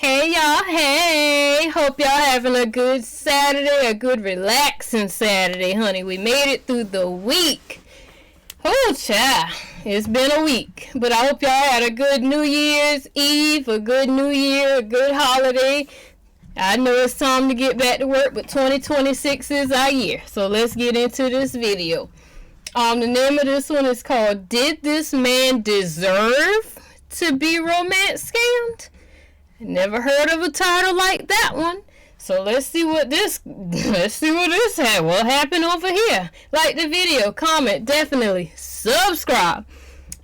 Hey y'all, hey! Hope y'all having a good Saturday, a good relaxing Saturday, honey. We made it through the week. Oh, child, it's been a week. But I hope y'all had a good New Year's Eve, a good New Year, a good holiday. I know it's time to get back to work, but 2026 is our year. So let's get into this video. The name of this one is called, Did This Man Deserve to Be Romance Scammed? Never heard of a title like that one. So let's see what this had. What happened over here? Like the video, comment, definitely subscribe.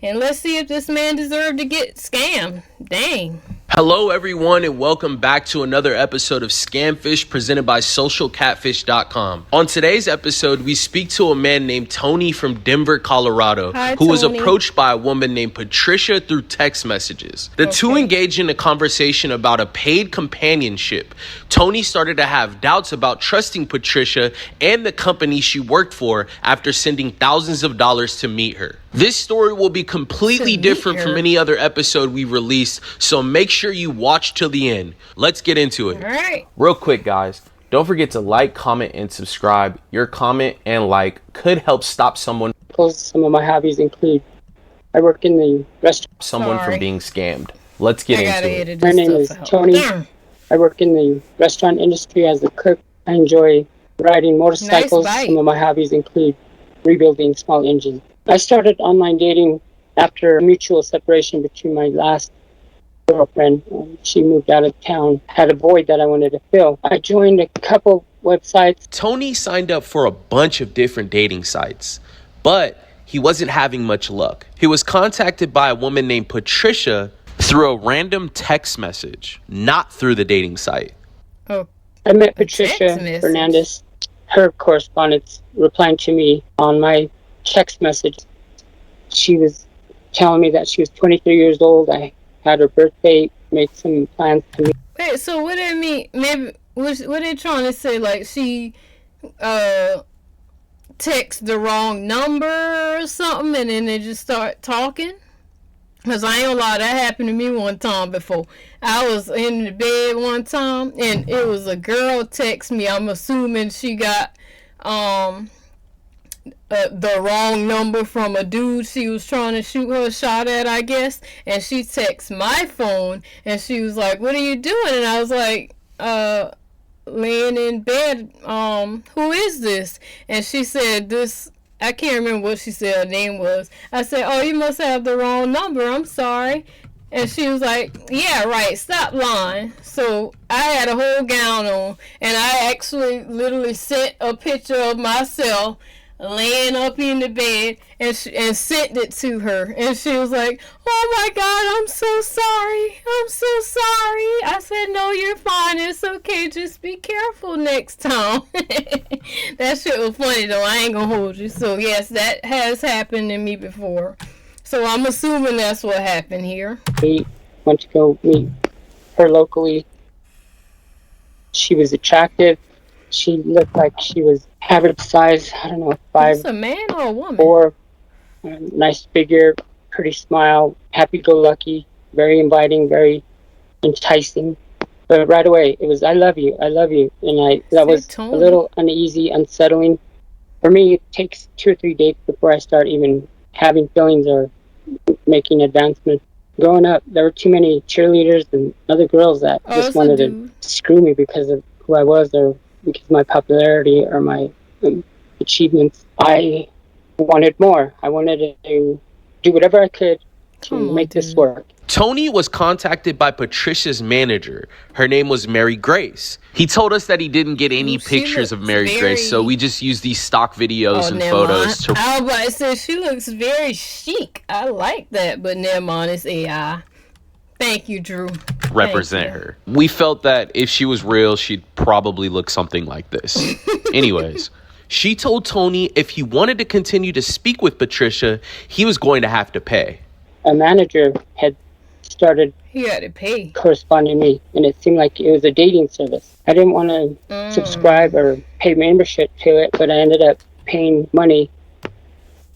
And let's see if this man deserved to get scammed. Dang. Hello everyone and welcome back to another episode of Scamfish presented by socialcatfish.com. On today's episode, we speak to a man named Tony from Denver, Colorado, who was approached by a woman named Patricia through text messages. The two engaged in a conversation about a paid companionship. Tony started to have doubts about trusting Patricia and the company she worked for after sending thousands of dollars to meet her. This story will be completely different from any other episode we released, so make sure you watch till the end. Let's get into it. All right. Real quick, guys, don't forget to like, comment, and subscribe. Your comment and like could help stop someone. Some of my hobbies include I work in the restaurant. Someone from being scammed. Let's get into it. My name is Tony. I work in the restaurant industry as a cook. I enjoy riding motorcycles. Some of my hobbies include rebuilding small engines. I started online dating after a mutual separation between my last girlfriend. She moved out of town, had a void that I wanted to fill. I joined a couple websites. Tony signed up for a bunch of different dating sites, but he wasn't having much luck. He was contacted by a woman named Patricia through a random text message, not through the dating site. Oh, I met Patricia Fernandez. Her correspondence replying to me on my text message. She was telling me that she was 23 years old. I had her birthday, made some plans to meet. Wait, so what did it mean? Maybe what they trying to say? Like she text the wrong number or something, and then they just start talking? Because I ain't gonna lie, that happened to me one time before. I was in the bed one time, and it was a girl text me. I'm assuming she got the wrong number from a dude she was trying to shoot her shot at, I guess. And she texted my phone, and she was like, "What are you doing?" And I was like, laying in bed. Who is this? And she said this. I can't remember what she said her name was. I said, "Oh, you must have the wrong number. I'm sorry." And she was like, "Yeah, right. Stop lying." So I had a whole gown on, and I actually literally sent a picture of myself laying up in the bed and sent it to her. And she was like, "Oh my God, I'm so sorry. I'm so sorry." I said, "No, you're fine. It's okay. Just be careful next time." That shit was funny though. I ain't gonna hold you. So yes, that has happened to me before. So I'm assuming that's what happened here. We went to go meet her locally. She was attractive. She looked like she was average size, I don't know, 5'4". It's a man or a woman? Nice figure, pretty smile, happy-go-lucky, very inviting, very enticing. But right away, it was, I love you. And that was a little uneasy, unsettling. For me, it takes 2 or 3 dates before I start even having feelings or making advancements. Growing up, there were too many cheerleaders and other girls that just wanted to screw me because of who I was or because of my popularity or my achievements. I wanted more. I wanted to do whatever I could to make this work. Tony was contacted by Patricia's manager. Her name was Mary Grace. He told us that he didn't get any pictures of Mary Grace, so we just used these stock videos and photos. I was about to say, she looks very chic. I like that, but never mind, it's AI. Thank you, Drew. Represent her. We felt that if she was real, she'd probably look something like this. Anyways, she told Tony if he wanted to continue to speak with Patricia, he was going to have to pay. A manager had started corresponding me, and it seemed like it was a dating service. I didn't want to subscribe or pay membership to it, but I ended up paying money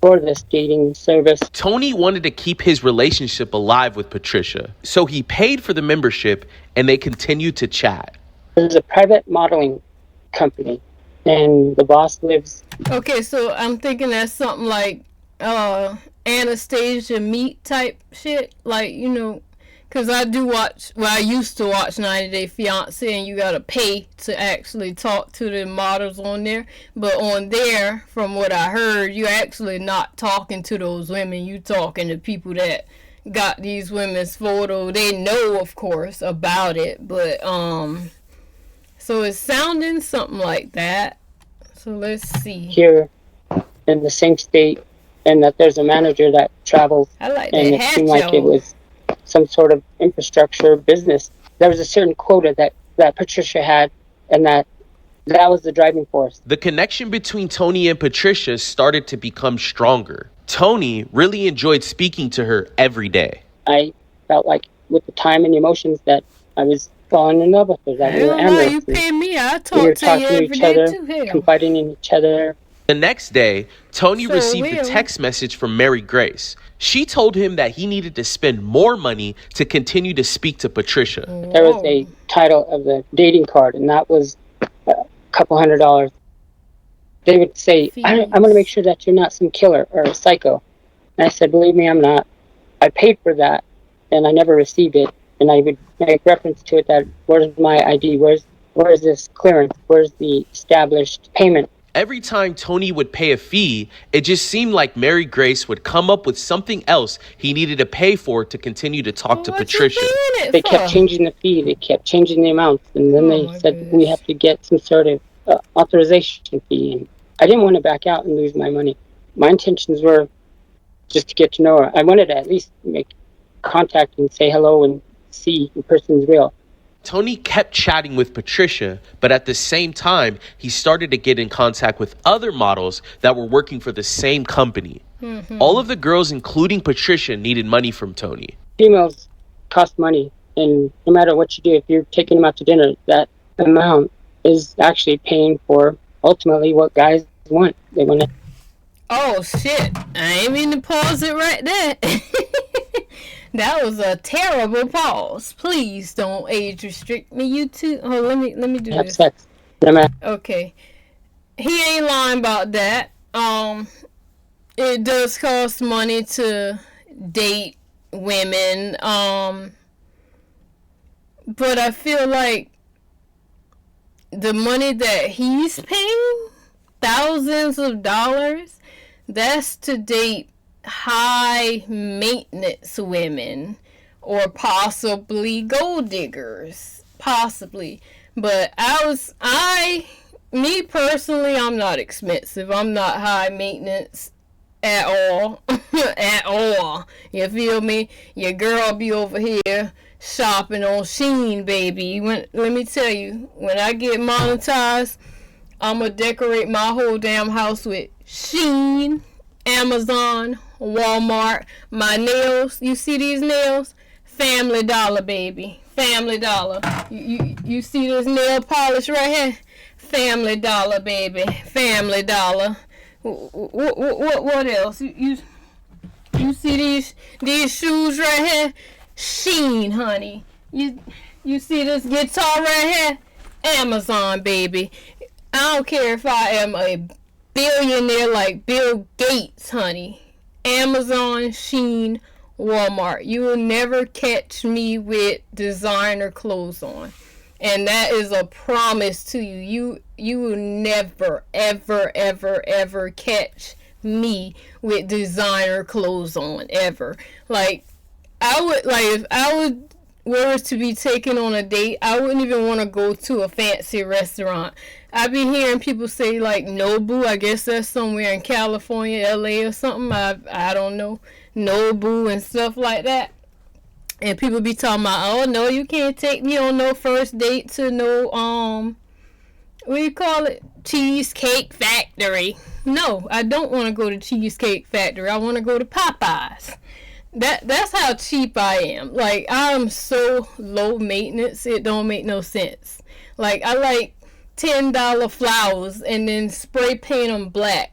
for this dating service. Tony wanted to keep his relationship alive with Patricia, so he paid for the membership and they continued to chat. There's a private modeling company, and the boss lives... Okay, so I'm thinking that's something like Anastasia Meet type shit. Like, you know, because I used to watch 90 Day Fiancé, and you gotta pay to actually talk to the models on there. But on there, from what I heard, you're actually not talking to those women. You talking to people that got these women's photo. They know, of course, about it, but so it's sounding something like that. So let's see. Here in the same state, and that there's a manager that travels. I like that. And it seemed like it was some sort of infrastructure business. There was a certain quota that Patricia had, and that was the driving force. The connection between Tony and Patricia started to become stronger. Tony really enjoyed speaking to her every day. I felt like with the time and the emotions that I was falling in love with her, that we were amorous. You pay me, I talk to you every day too. Confiding in each other. The next day, Tony received a text message from Mary Grace. She told him that he needed to spend more money to continue to speak to Patricia. There was a title of the dating card, and that was a couple $100. They would say, I want to make sure that you're not some killer or a psycho. And I said, believe me, I'm not. I paid for that, and I never received it. And I would make reference to it that, where's my ID? Where's this clearance? Where's the established payment? Every time Tony would pay a fee, it just seemed like Mary Grace would come up with something else he needed to pay for to continue to talk to Patricia. They kept changing the fee. They kept changing the amounts. And then they said, we have to get some sort of authorization fee. And I didn't want to back out and lose my money. My intentions were just to get to know her. I wanted to at least make contact and say hello and see the person's real. Tony kept chatting with Patricia, but at the same time, he started to get in contact with other models that were working for the same company. Mm-hmm. All of the girls, including Patricia, needed money from Tony. Females cost money, and no matter what you do, if you're taking them out to dinner, that amount is actually paying for ultimately what guys want. They want to... Oh, shit. I ain't mean to pause it right there. That was a terrible pause. Please don't age restrict me, you two. Oh, let me do this. Sex. Okay. He ain't lying about that. It does cost money to date women. But I feel like the money that he's paying, thousands of dollars, that's to date high maintenance women or possibly gold diggers, possibly. But me personally, I'm not expensive. I'm not high maintenance at all. At all. You feel me? Your girl be over here shopping on Shein, baby. Let me tell you, when I get monetized, I'm gonna decorate my whole damn house with Shein, Amazon, Walmart. My nails, you see these nails? Family Dollar, baby. Family Dollar. You see this nail polish right here? Family Dollar, baby. Family Dollar. What else? You see these shoes right here? Shein, honey. You see this guitar right here? Amazon, baby. I don't care if I am a billionaire like Bill Gates, honey. Amazon, Shein, Walmart. You will never catch me with designer clothes on. And that is a promise to you. You will never, ever, ever, ever catch me with designer clothes on, ever. Like, if I were to be taken on a date, I wouldn't even want to go to a fancy restaurant. I've been hearing people say, like, Nobu. I guess that's somewhere in California, LA or something. I don't know. Nobu and stuff like that. And people be talking about, oh, no, you can't take me on no first date to no, what do you call it? Cheesecake Factory. No, I don't want to go to Cheesecake Factory. I want to go to Popeyes. That's how cheap I am. Like, I'm so low maintenance, it don't make no sense. Like, I like $10 flowers and then spray paint them black.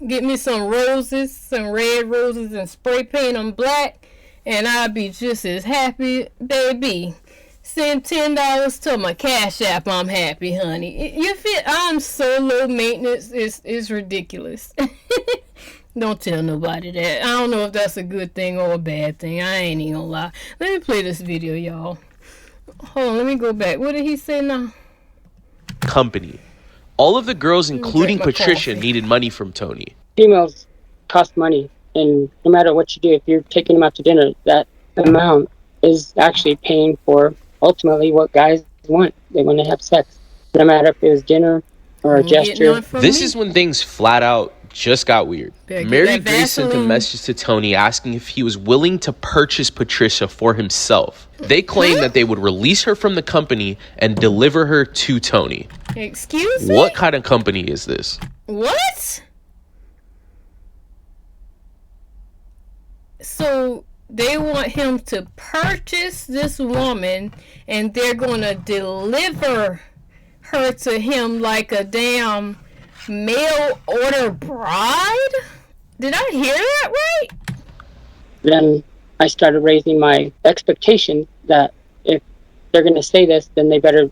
get me some roses, some red roses, and spray paint them black, and I'll be just as happy, baby. Send $10 to my Cash App. I'm happy, honey. You feel I'm so low maintenance. It's ridiculous. Don't tell nobody that. I don't know if that's a good thing or a bad thing. I ain't even gonna lie. Let me play this video, y'all. Hold on, let me go back. What did he say now? Company. All of the girls, including Patricia, needed money from Tony. Females cost money, and no matter what you do, if you're taking them out to dinner, that amount is actually paying for ultimately what guys want. They want to have sex. No matter if it was dinner or a gesture. This is when things flat out just got weird. Mary Grace sent a message to Tony asking if he was willing to purchase Patricia for himself. They claimed that they would release her from the company and deliver her to Tony. Excuse me? What kind of company is this? What? So they want him to purchase this woman and they're going to deliver her to him like a damn mail order bride? Did I hear that right? Then I started raising my expectation that if they're going to say this, then they better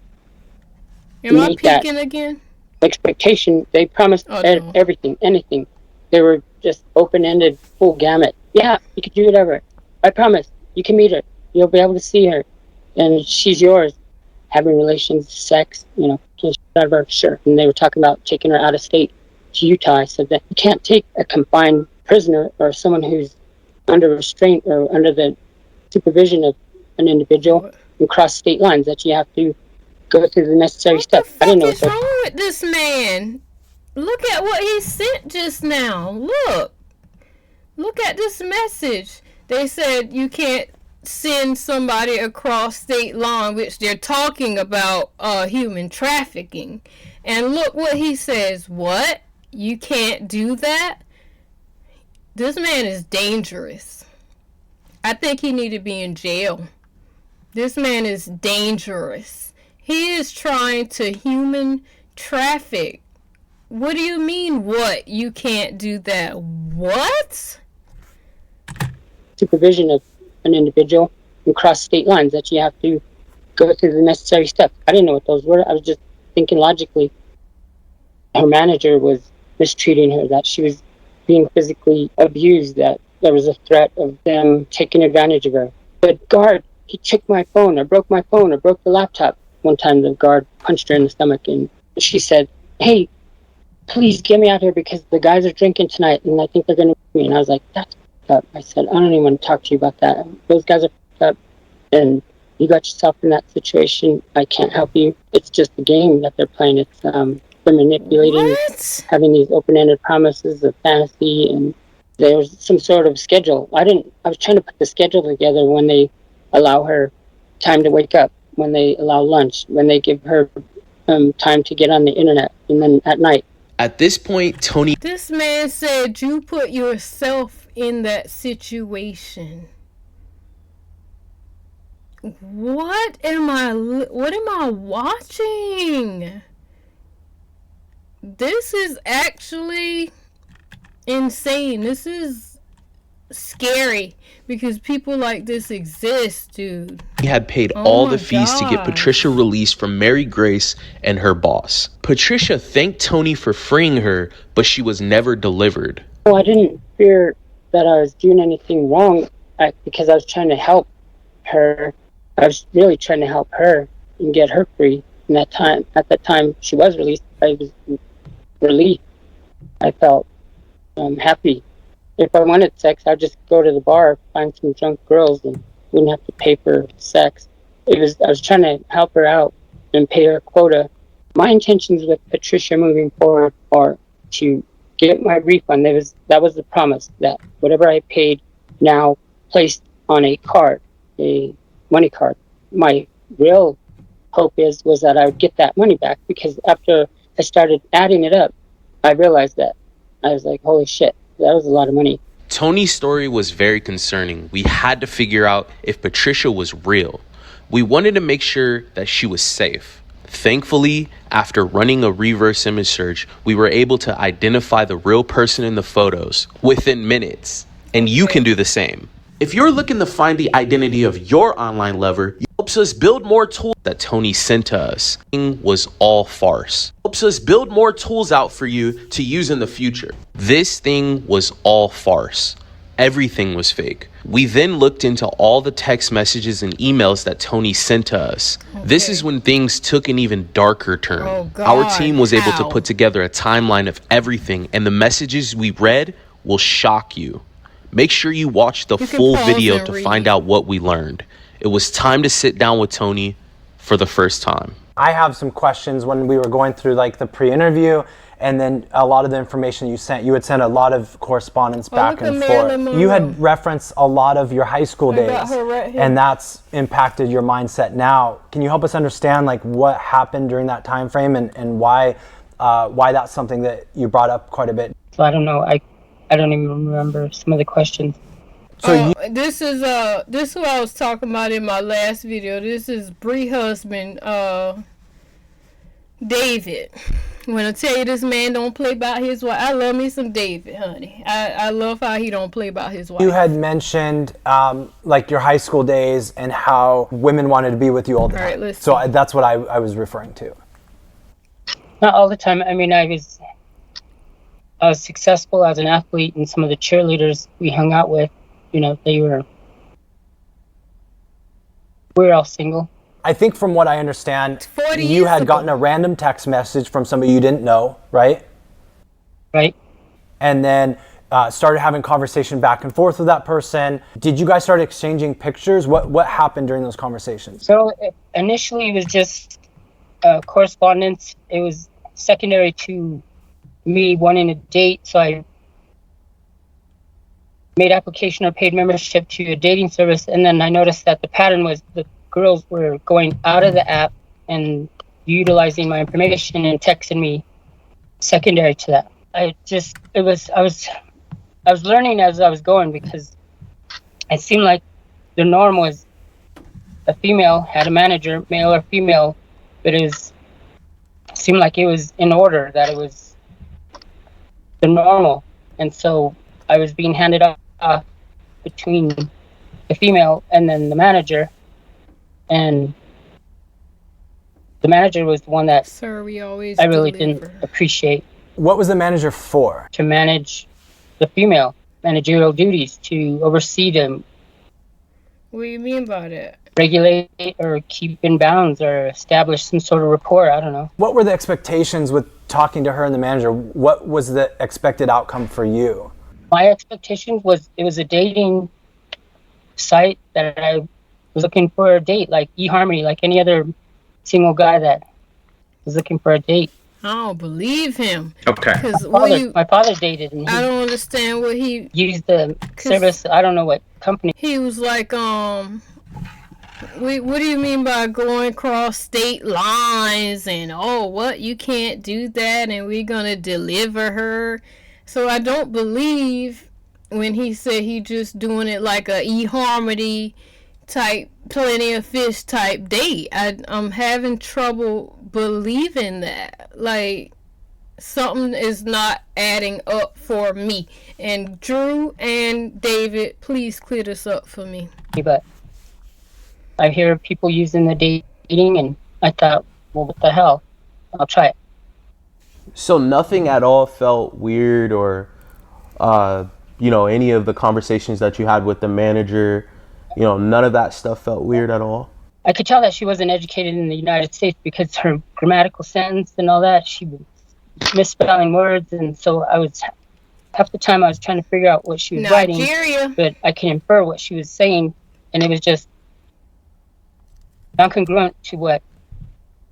Am I peeking again? Expectation. They promised everything, anything. They were just open-ended, full gamut. Yeah, you can do whatever. I promise. You can meet her. You'll be able to see her. And she's yours. Having relations, sex, whatever, sure. And they were talking about taking her out of state to Utah. I said that you can't take a confined prisoner or someone who's under restraint or under the supervision of an individual and cross state lines, that you have to go through the necessary steps. I didn't know what's wrong with this man. Look at what he sent just now. Look at this message. They said you can't send somebody across state line, which they're talking about human trafficking. And look what he says. What? You can't do that? This man is dangerous. I think he need to be in jail. This man is dangerous. He is trying to human traffic. What do you mean, what? You can't do that? What? Supervision of an individual and cross state lines, that you have to go through the necessary steps. I didn't know what those were. I was just thinking logically. Her manager was mistreating her, that she was being physically abused, that there was a threat of them taking advantage of her. The guard, he took my phone or broke my phone or broke the laptop. One time the guard punched her in the stomach and she said, "Hey, please get me out here because the guys are drinking tonight and I think they're going to me." And I was like, "That's up." I said, "I don't even want to talk to you about that. Those guys are up and you got yourself in that situation. I can't help you. It's just a game that they're playing. It's they're manipulating, having these open-ended promises of fantasy, and there's some sort of schedule." I was trying to put the schedule together when they allow her time to wake up, when they allow lunch, when they give her time to get on the internet, and then at night. At this point, Tony... This man said you put yourself in that situation. What am I watching? This is actually insane. This is scary because people like this exist, dude. He had paid all the fees to get Patricia released from Mary Grace and her boss. Patricia thanked Tony for freeing her, but she was never delivered. Well, I didn't fear that I was doing anything wrong because I was trying to help her. I was really trying to help her and get her free. And at that time she was released, I was relieved. I felt happy. If I wanted sex, I'd just go to the bar, find some drunk girls, and wouldn't have to pay for sex. I was trying to help her out and pay her quota. My intentions with Patricia moving forward are to get my refund. That was the promise, that whatever I paid now placed on a card, a money card. My real hope was that I would get that money back, because after I started adding it up, I realized that. I was like, holy shit, that was a lot of money. Tony's story was very concerning. We had to figure out if Patricia was real. We wanted to make sure that she was safe. Thankfully, after running a reverse image search, we were able to identify the real person in the photos within minutes. And you can do the same. If you're looking to find the identity of your online lover, it helps us build more tools that Tony sent to us. It was all farce. It helps us build more tools out for you to use in the future. This thing was all farce. Everything was fake. We then looked into all the text messages and emails that Tony sent to us. Okay. This is when things took an even darker turn. Oh God, our team was able to put together a timeline of everything, and the messages we read will shock you. Make sure you watch the full video to find out what we learned. It was time to sit down with Tony for the first time. I have some questions when we were going through like the pre-interview, and then a lot of the information you had sent a lot of correspondence back and forth. You had referenced a lot of your high school days, and that's impacted your mindset now. Can you help us understand like what happened during that time frame and why that's something that you brought up quite a bit? So I don't know. I don't even remember some of the questions. So this is what I was talking about in my last video. This is Bree husband, David. When I tell you this man don't play about his wife, I love me some David, honey. I love how he don't play about his wife. You had mentioned like your high school days and how women wanted to be with you all the time. All right, so that's what I was referring to. Not all the time. I mean, I was successful as an athlete, and some of the cheerleaders we hung out with, you know, we were all single. I think from what I understand, you had gotten a random text message from somebody you didn't know, right? Right. And then started having conversation back and forth with that person. Did you guys start exchanging pictures? What happened during those conversations? So initially it was just correspondence. It was secondary to me wanting a date, so I made application or paid membership to a dating service, and then I noticed that the pattern was the girls were going out of the app and utilizing my information and texting me secondary to that. I was learning as I was going, because it seemed like the norm was a female had a manager, male or female, but it seemed like it was in order, that it was the normal. And so I was being handed off between the female and then the manager, and the manager was the one that I really didn't appreciate. What was the manager for? To manage the female, managerial duties, to oversee them. What do you mean by that? Regulate or keep in bounds or establish some sort of rapport. I don't know. What were the expectations with talking to her and the manager? What was the expected outcome for you? My expectation was it was a dating site that I was looking for a date, like eHarmony, like any other single guy that was looking for a date. I don't believe him. Okay. My father dated, and I don't understand what he used the service. I don't know what company. He was like, what do you mean by going across state lines? And what, you can't do that, and we're gonna deliver her. So I don't believe when he said he just doing it like a eHarmony type, plenty of fish type date. I'm having trouble believing that. Like, something is not adding up for me. And Drew and David, please clear this up for me. But I hear people using the dating, and I thought, well, what the hell? I'll try it. So nothing at all felt weird, or any of the conversations that you had with the manager, none of that stuff felt weird at all? I could tell that she wasn't educated in the United States, because her grammatical sentence and all that, she was misspelling words, and so half the time I was trying to figure out what she was writing, but I could infer what she was saying, and it was just non-congruent to what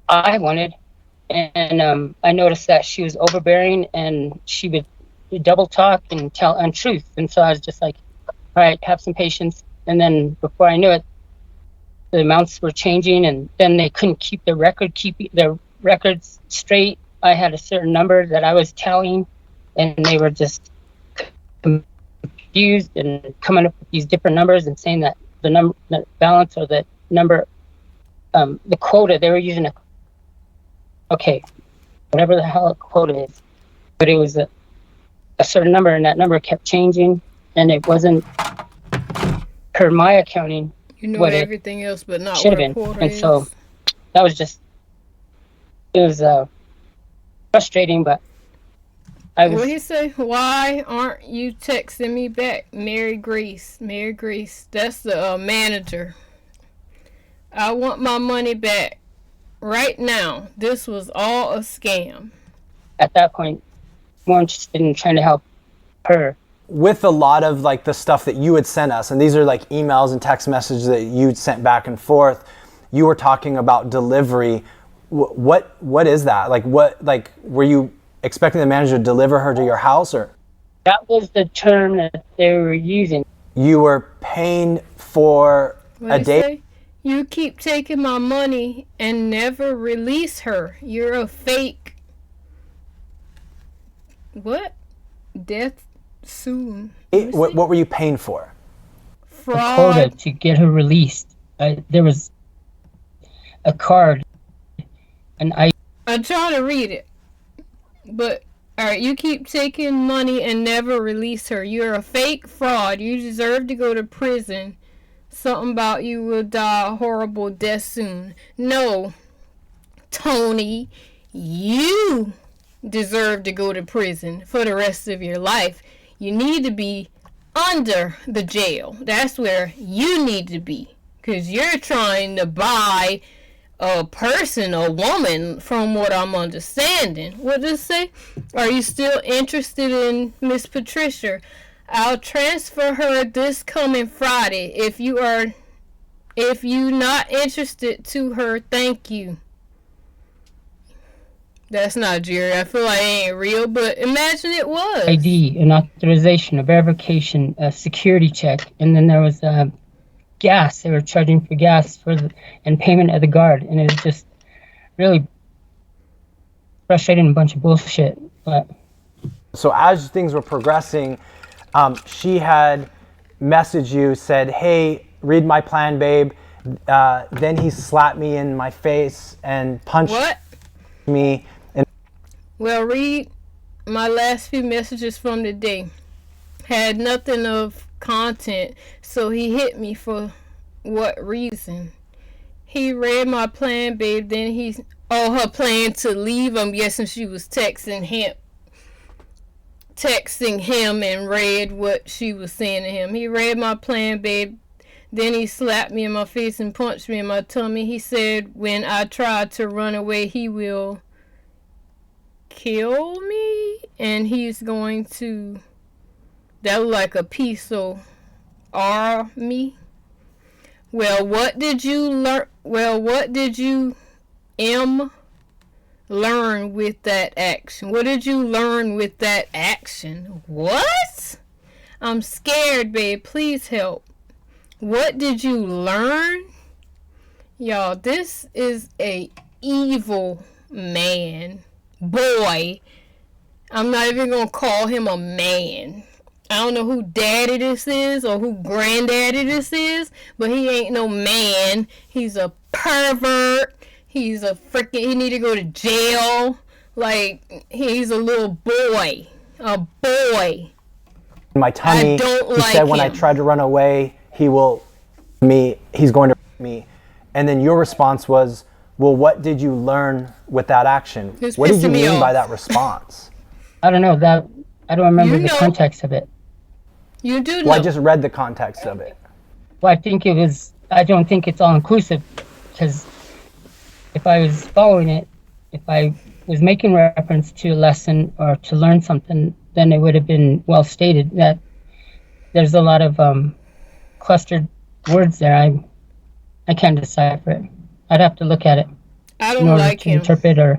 I wanted. And I noticed that she was overbearing, and she would double talk and tell untruth. And so I was just like, all right, have some patience. And then before I knew it, the amounts were changing, and then they couldn't keep their records straight. I had a certain number that I was telling, and they were just confused and coming up with these different numbers and saying that the balance or the number, the quota, they were using a okay, whatever the hell the quote is, but it was a certain number, and that number kept changing, and it wasn't per my accounting what everything else, but not should what have a been. quarter And is. so that was just, it was frustrating, but I was. What he say? Why aren't you texting me back, Mary Grace? Mary Grace, that's the manager. I want my money back right now. This was all a scam. At that point, more interested in trying to help her. With a lot of like the stuff that you had sent us, and these are like emails and text messages that you'd sent back and forth, you were talking about delivery. What is that? Like were you expecting the manager to deliver her to your house, or? That was the term that they were using. You were paying for a date? Say? You keep taking my money and never release her. You're a fake. What? Death soon. What were you paying for? Fraud. A quota to get her released. There was a card, and I'm trying to read it, but alright, you keep taking money and never release her. You're a fake fraud. You deserve to go to prison. Something about you will die a horrible death soon. No, Tony, you deserve to go to prison for the rest of your life. You need to be under the jail. That's where you need to be, because you're trying to buy a person, a woman, from what I'm understanding. What does it say? Are you still interested in Miss Patricia? I'll transfer her this coming Friday. If you not interested to her, thank you. That's not Jerry. I feel like it ain't real, but imagine it was. ID, an authorization, a verification, a security check, and then there was gas. They were charging for gas and payment of the guard, and it was just really frustrating, a bunch of bullshit. But so as things were progressing, she had messaged you, said, "Hey, read my plan, babe." Then he slapped me in my face and punched me. Well, read my last few messages from the day. Had nothing of content, so he hit me for what reason? He read my plan, babe. Then her plan to leave. I'm guessing she was texting him and read what she was saying to him. He read my plan, babe. Then he slapped me in my face and punched me in my tummy. He said when I tried to run away, he will kill me, and he's going to. That was like a piece of me. Well, what did you learn? Well, what did you learn with that action? What did you learn with that action? What? I'm scared, babe. Please help. What did you learn? Y'all, this is a evil man. Boy. I'm not even gonna call him a man. I don't know who daddy this is or who granddaddy this is, but he ain't no man. He's a pervert. He's a he need to go to jail. Like, he's a little boy. A boy. My tummy, I don't he like said him. When I try to run away, he's going to me. And then your response was, well, what did you learn with that action? What did you mean by that response? I don't know. I don't remember the context of it. You do know. Well, I just read the context of it. Well, I don't think it's all inclusive, because if I was following it, if I was making reference to a lesson or to learn something, then it would have been well stated. That there's a lot of clustered words there. I can't decipher it. I'd have to look at it in order to interpret or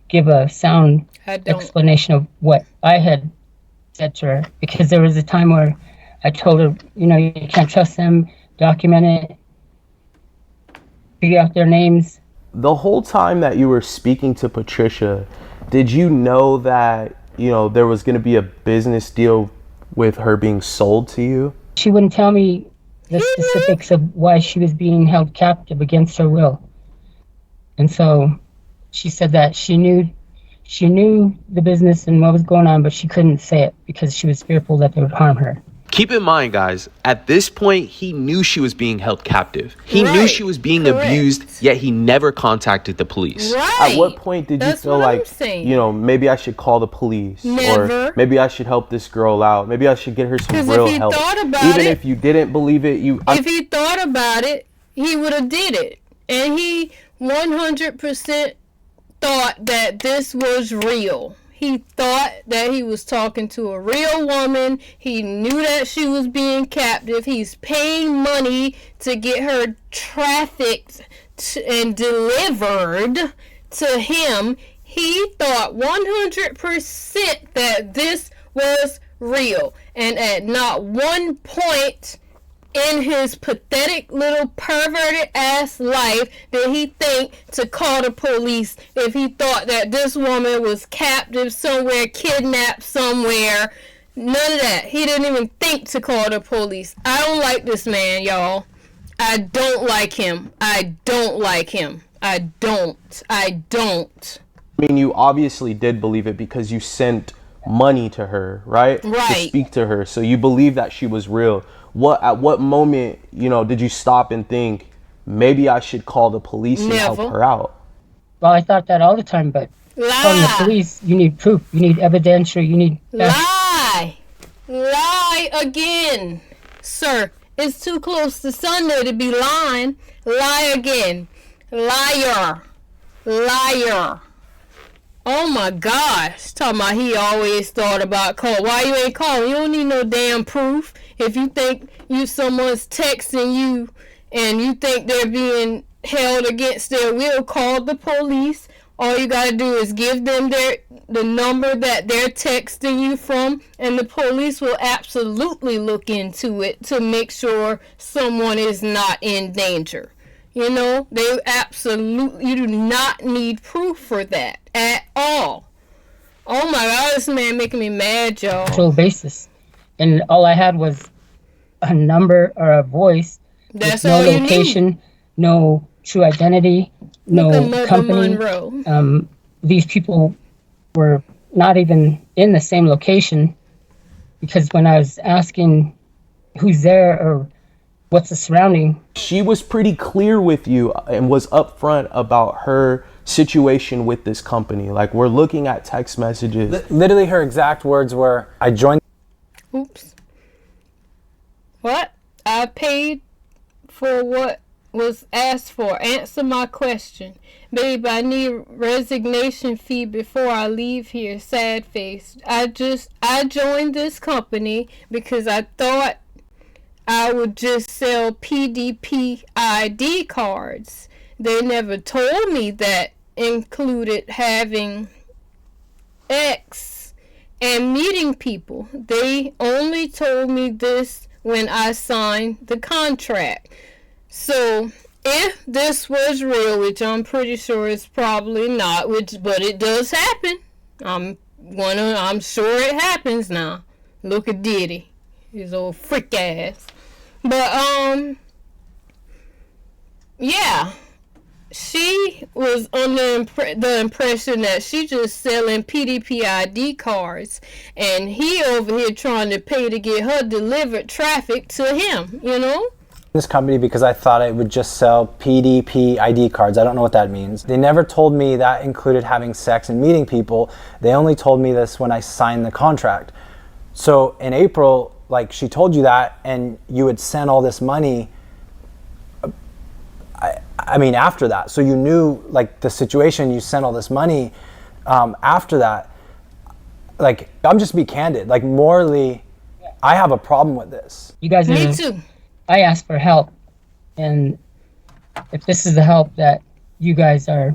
give a sound explanation of what I had said to her. Because there was a time where I told her, you can't trust them, document it, figure out their names. The whole time that you were speaking to Patricia, did you know that, there was going to be a business deal with her being sold to you? She wouldn't tell me the specifics of why she was being held captive against her will. And so she said that she knew the business and what was going on, but she couldn't say it because she was fearful that they would harm her. Keep in mind, guys, at this point, he knew she was being held captive. He knew she was being abused, yet he never contacted the police. Right. At what point did you feel like, you know, maybe I should call the police? Never. Or maybe I should help this girl out. Maybe I should get her some real help. Even if you didn't believe it, if he thought about it, he would have did it. And he 100% thought that this was real. He thought that he was talking to a real woman. He knew that she was being captive. He's paying money to get her trafficked and delivered to him. He thought 100% that this was real. And at not one point in his pathetic little perverted ass life did he think to call the police if he thought that this woman was captive somewhere, kidnapped somewhere. None of that. He didn't even think to call the police. I don't like this man, y'all. I don't like him. I don't like him. I don't. I mean, you obviously did believe it because you sent money to her, right? Right. To speak to her. So you believe that she was real. At what moment, you know, did you stop and think maybe I should call the police and help her out? Well, I thought that all the time, but calling the police, you need proof, you need evidence, or you need lie again, sir. It's too close to Sunday to be lying. Lie again, liar. Oh my gosh, talking about he always thought about calling. Why you ain't calling? You don't need no damn proof. If you think someone's texting you and you think they're being held against their will, call the police. All you gotta do is give them the number that they're texting you from, and the police will absolutely look into it to make sure someone is not in danger. You know, you do not need proof for that at all. Oh my God, this man making me mad, y'all. Actual basis. And all I had was a number or a voice. That's no all you location, need. No true identity, no company. These people were not even in the same location, because when I was asking who's there or what's the surrounding, she was pretty clear with you and was upfront about her situation with this company. Like, we're looking at text messages. Literally her exact words were, I joined. Oops. What? I paid for what was asked for. Answer my question. Babe, I need resignation fee before I leave here. Sad face. I joined this company because I thought I would just sell PDP ID cards. They never told me that included having X and meeting people. They only told me this when I signed the contract. So if this was real, which I'm pretty sure it's probably not, but it does happen. I'm sure it happens now. Look at Diddy, his old freak ass. But yeah, she was under the impression that she just selling PDP ID cards, and he over here trying to pay to get her delivered traffic to him, you know? This company because I thought it would just sell PDP ID cards. I don't know what that means. They never told me that included having sex and meeting people. They only told me this when I signed the contract. So in April, like, she told you that, and you had sent all this money. I mean, after that. So you knew, like, the situation, you sent all this money after that. Like, I'm just be candid. Like, morally, I have a problem with this. You guys Me too. I asked for help, and if this is the help that you guys are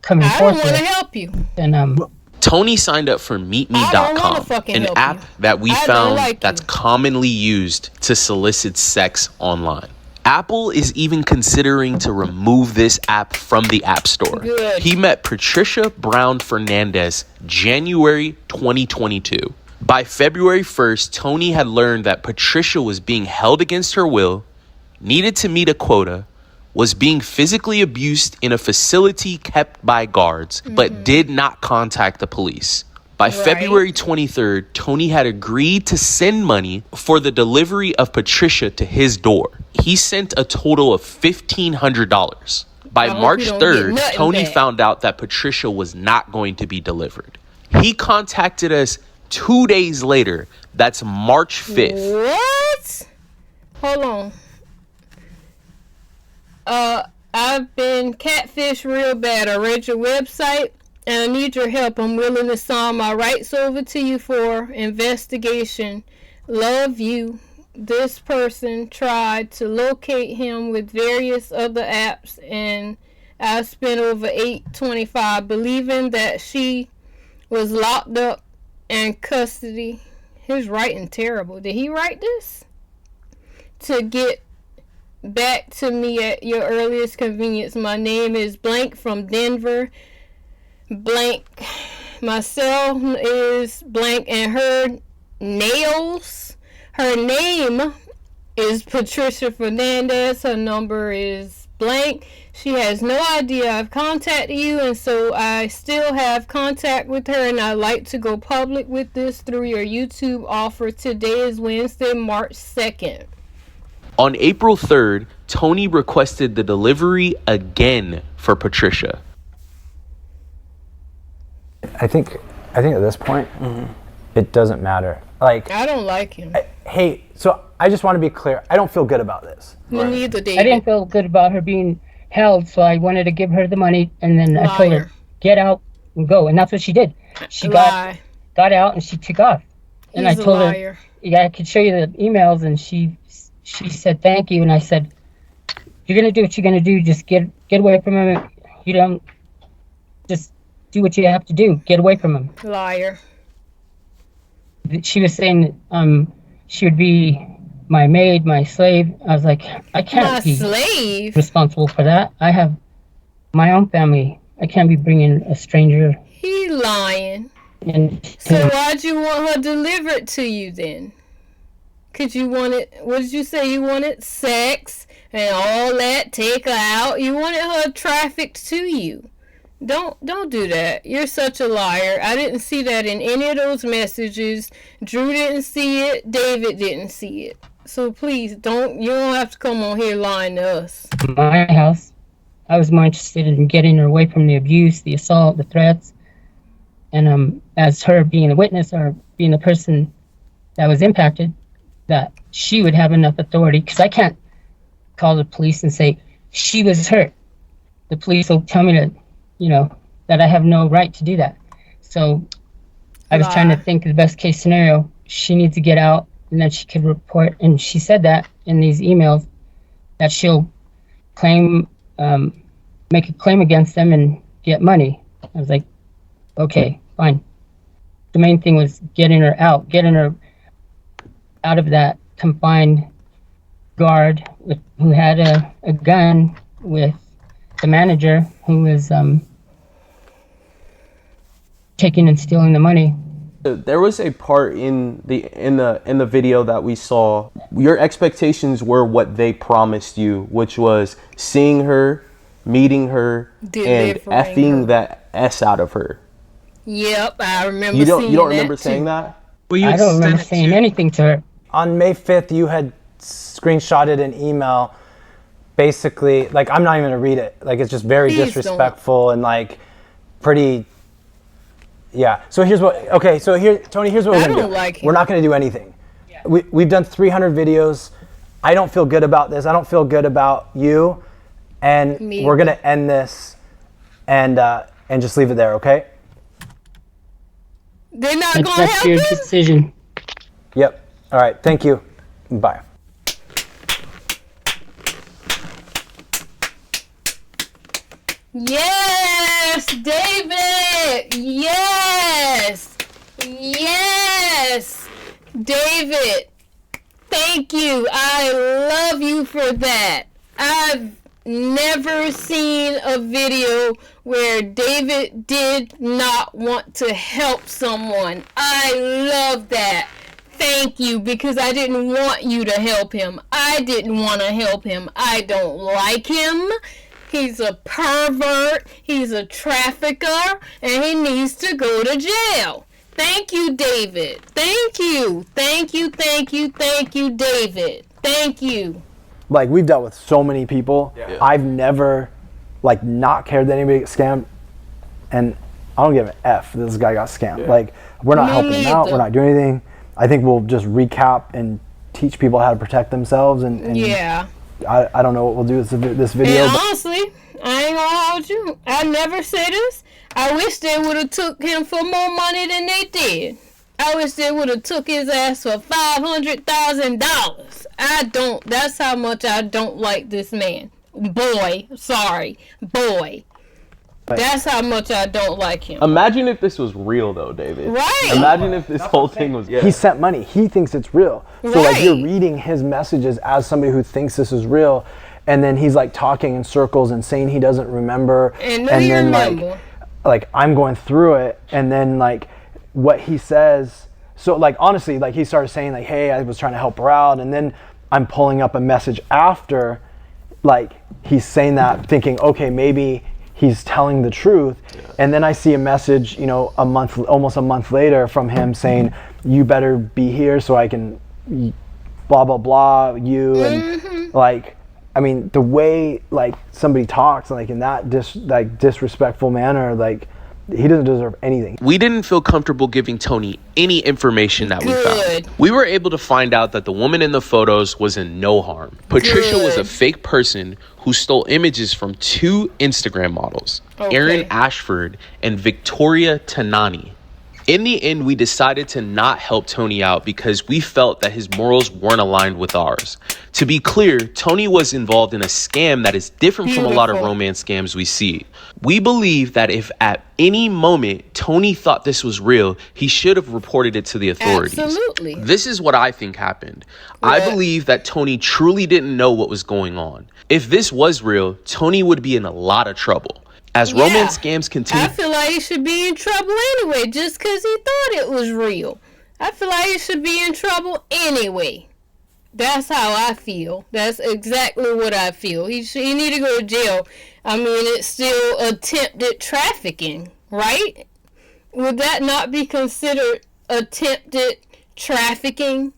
coming forth with, I don't want to help you. Then Tony signed up for MeetMe.com, an app that we found that's commonly used to solicit sex online. Apple is even considering to remove this app from the App Store. Good. He met Patricia Brown Fernandez January 2022. By February 1st, Tony had learned that Patricia was being held against her will, needed to meet a quota, was being physically abused in a facility kept by guards, but did not contact the police. By February 23rd, Tony had agreed to send money for the delivery of Patricia to his door. He sent a total of $1,500. By March 3rd, Tony found out that Patricia was not going to be delivered. He contacted us 2 days later. That's March 5th. What? Hold on. I've been catfished real bad. I read your website and I need your help. I'm willing to sign my rights over to you for investigation. Love you. This person tried to locate him with various other apps, and I spent over $825 believing that she was locked up in custody. His writing terrible. Did he write this? To get back to me at your earliest convenience. My name is blank from Denver. Blank. My cell is blank, and her name is Patricia Fernandez. Her number is blank. She has no idea I've contacted you, and so I still have contact with her, and I'd like to go public with this through your YouTube offer. Today is Wednesday, March 2nd. On April 3rd, Tony requested the delivery again for Patricia. I think at this point, it doesn't matter. Like, I don't like him. Hey, so I just want to be clear. I don't feel good about this. Me neither, David. I didn't feel good about her being held, so I wanted to give her the money, and then I told her, get out and go, and that's what she did. She got out and she took off. And I told her, I could show you the emails, and she said thank you, and I said, you're gonna do what you're gonna do. Just get away from him. You don't just do what you have to do. Get away from him. Liar. She was saying she would be my maid, my slave. I was like, I can't be responsible for that. I have my own family. I can't be bringing a stranger. He lying. So why'd you want her delivered to you then? Could you want it? What did you say? You wanted sex and all that? Take her out. You wanted her trafficked to you. Don't do that. You're such a liar. I didn't see that in any of those messages. Drew didn't see it. David didn't see it. So please you don't have to come on here lying to us. My house. I was more interested in getting her away from the abuse, the assault, the threats. And as her being a witness or being the person that was impacted, that she would have enough authority, because I can't call the police and say she was hurt. The police will tell me that I have no right to do that. So I was trying to think of the best case scenario. She needs to get out, and then she could report. And she said that in these emails that she'll make a claim against them and get money. I was like, okay, fine. The main thing was getting her out of that confined guard who had a gun with the manager who was taking and stealing the money. There was a part in the video that we saw. Your expectations were what they promised you, which was seeing her, meeting her, and effing that S out of her. Yep, I remember. You don't remember saying that? Well, I don't remember saying anything to her. On May 5th, you had screenshotted an email. Basically, like, I'm not even gonna read it. Like, it's just very disrespectful and like pretty. Yeah. So here's what. Okay. So Tony. Here's what we're gonna do. Like we're not gonna do anything. Yeah. We've done 300 videos. I don't feel good about this. I don't feel good about you, and we're gonna end this, and just leave it there. Okay. They're not gonna help That's your decision. Yep. All right. Thank you. Bye. Yes, David. Yes. Yes. David. Thank you. I love you for that. I've never seen a video where David did not want to help someone. I love that. Thank you, because I didn't want you to help him. I didn't want to help him. I don't like him. He's a pervert. He's a trafficker. And he needs to go to jail. Thank you, David. Thank you. Thank you, thank you, thank you, David. Thank you. Like, we've dealt with so many people. Yeah. I've never, like, not cared that anybody got scammed. And I don't give an F that this guy got scammed. Yeah. Like, we're not helping him out. We're not doing anything. I think we'll just recap and teach people how to protect themselves. And yeah. I don't know what we'll do with this video. And honestly, I ain't gonna hold you. I never say this. I wish they would have took him for more money than they did. I wish they would have took his ass for $500,000. That's how much I don't like this man. Boy. That's how much I don't like him. Imagine if this was real, though, David. Right. Imagine if this whole thing was... Yeah. He sent money. He thinks it's real. So, like, you're reading his messages as somebody who thinks this is real, and then he's, like, talking in circles and saying he doesn't remember. And then, like, I'm going through it, and then, like, what he says... So, like, honestly, like, he started saying, like, hey, I was trying to help her out, and then I'm pulling up a message after, like, he's saying that, thinking, okay, maybe... he's telling the truth. And then I see a message, almost a month later from him saying, you better be here so I can blah, blah, blah, you. And like, I mean, the way like somebody talks like in that disrespectful manner, like he doesn't deserve anything. We didn't feel comfortable giving Tony any information that we found. We were able to find out that the woman in the photos was in no harm. Patricia was a fake person who stole images from 2 Instagram models, Erin Ashford and Victoria Tanani. In the end, we decided to not help Tony out because we felt that his morals weren't aligned with ours. To be clear, Tony was involved in a scam that is different from a lot of romance scams we see. We believe that if at any moment Tony thought this was real, he should have reported it to the authorities. Absolutely. This is what I think happened. I believe that Tony truly didn't know what was going on. If this was real, Tony would be in a lot of trouble. As romance scams continue... I feel like he should be in trouble anyway, just because he thought it was real. I feel like he should be in trouble anyway. That's how I feel. That's exactly what I feel. He need to go to jail. I mean, it's still attempted trafficking, right? Would that not be considered attempted trafficking?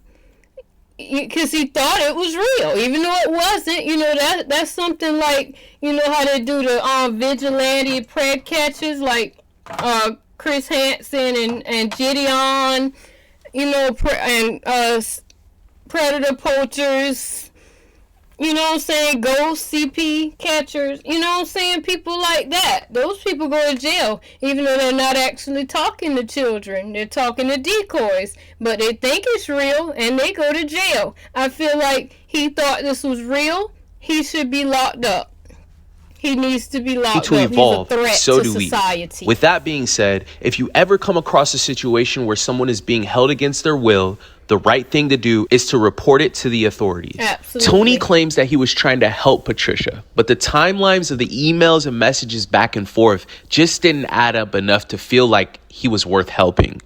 Because he thought it was real, even though it wasn't. That's something like, how they do the vigilante prey catchers, like Chris Hansen and Gideon, and predator poachers, ghost CP catchers, people like that. Those people go to jail, even though they're not actually talking to children. They're talking to decoys, but they think it's real, and they go to jail. I feel like he thought this was real. He should be locked up. He needs to be locked up. Evolve, he's a threat so to do society. We. With that being said, if you ever come across a situation where someone is being held against their will, the right thing to do is to report it to the authorities. Absolutely. Tony claims that he was trying to help Patricia, but the timelines of the emails and messages back and forth just didn't add up enough to feel like he was worth helping.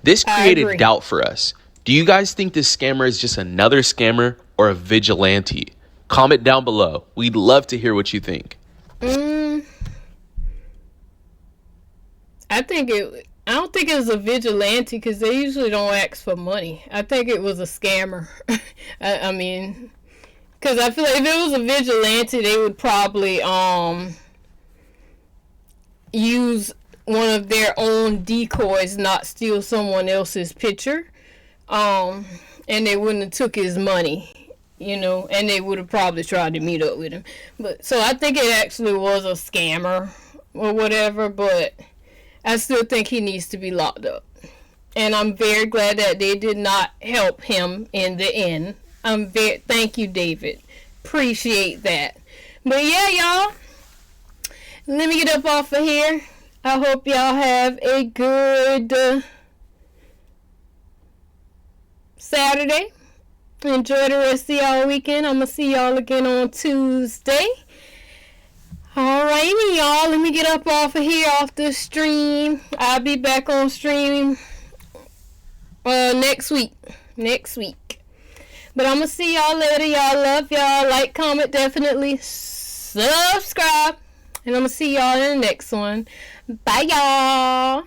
This created doubt for us. Do you guys think this scammer is just another scammer or a vigilante? Comment down below. We'd love to hear what you think. I don't think it was a vigilante because they usually don't ask for money. I think it was a scammer. I mean, because I feel like if it was a vigilante, they would probably use one of their own decoys, not steal someone else's picture, and they wouldn't have took his money. And they would have probably tried to meet up with him. But so I think it actually was a scammer or whatever, but I still think he needs to be locked up. And I'm very glad that they did not help him in the end. Thank you, David. Appreciate that. But yeah, y'all, let me get up off of here. I hope y'all have a good Saturday. Enjoy the rest of y'all weekend. I'm going to see y'all again on Tuesday. Alrighty, y'all. Let me get up off of here, off the stream. I'll be back on stream next week. next week. But I'm going to see y'all later. Y'all love y'all. Like, comment, definitely subscribe. And I'm going to see y'all in the next one. Bye, y'all.